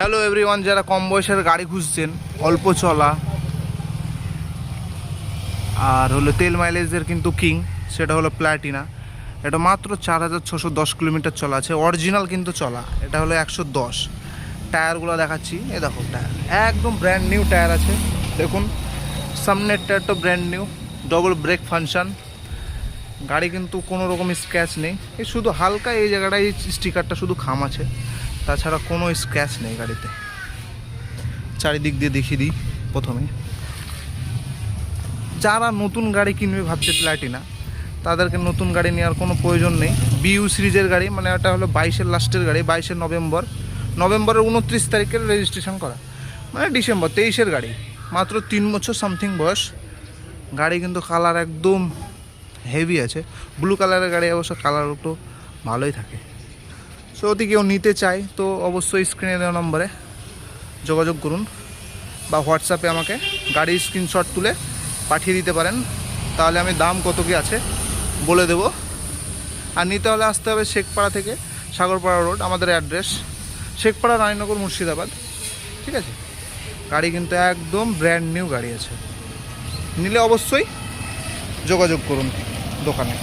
Hello everyone, যারা কম বয়সের গাড়ি খুঁজছেন, অল্প চলা আর হলো তেল মাইলেজের কিন্তু কিং, সেটা হলো প্ল্যাটিনা। এটা মাত্র 4610 কিলোমিটার চলা আছে, অরিজিনাল কিন্তু চলা। এটা হলো 110। টায়ারগুলো দেখাচ্ছি, এ দেখো টায়ার একদম ব্র্যান্ড নিউ টায়ার আছে। দেখুন সামনের টায়ারটা brand new, double brake function. গাড়ি কিন্তু কোনো রকম স্ক্র্যাচ নেই, এই শুধু হালকা এই জায়গাটায় এই স্টিকারটা শুধু খাম আছে, তাছাড়া কোনো স্ক্র্যাচ নেই গাড়িতে। চারিদিক দিয়ে দেখিয়ে দিই। প্রথমে যারা নতুন গাড়ি কিনবে ভাবছে প্ল্যাটিনা, তাদেরকে নতুন গাড়ি নেওয়ার কোনো প্রয়োজন নেই। বিইউ সিরিজের গাড়ি, মানে এটা হলো 22-এর লাস্টের গাড়ি, 22-এর নভেম্বরের 29 তারিখের রেজিস্ট্রেশন করা, মানে ডিসেম্বর 23-এর গাড়ি। মাত্র 3 বছর সামথিং বয়স। গাড়ি কিন্তু কালার একদম হেভি আছে, ব্লু কালারের গাড়ি, অবশ্য কালার একটু ভালোই থাকে। সো যদি কেউ নিতে চায় তো অবশ্যই স্ক্রিনে দেওয়া নম্বরে যোগাযোগ করুন, বা হোয়াটসঅ্যাপে আমাকে গাড়ির স্ক্রিনশট তুলে পাঠিয়ে দিতে পারেন, তাহলে আমি দাম কত কি আছে বলে দেব। আর নিতে হলে আসতে হবে শেখপাড়া থেকে সাগরপাড়া রোড, আমাদের অ্যাড্রেস শেখপাড়া, রানীনগর, মুর্শিদাবাদ। ঠিক আছে, গাড়ি কিন্তু একদম ব্র্যান্ড নিউ গাড়ি আছে। নিলে অবশ্যই যোগাযোগ করুন দোকানে।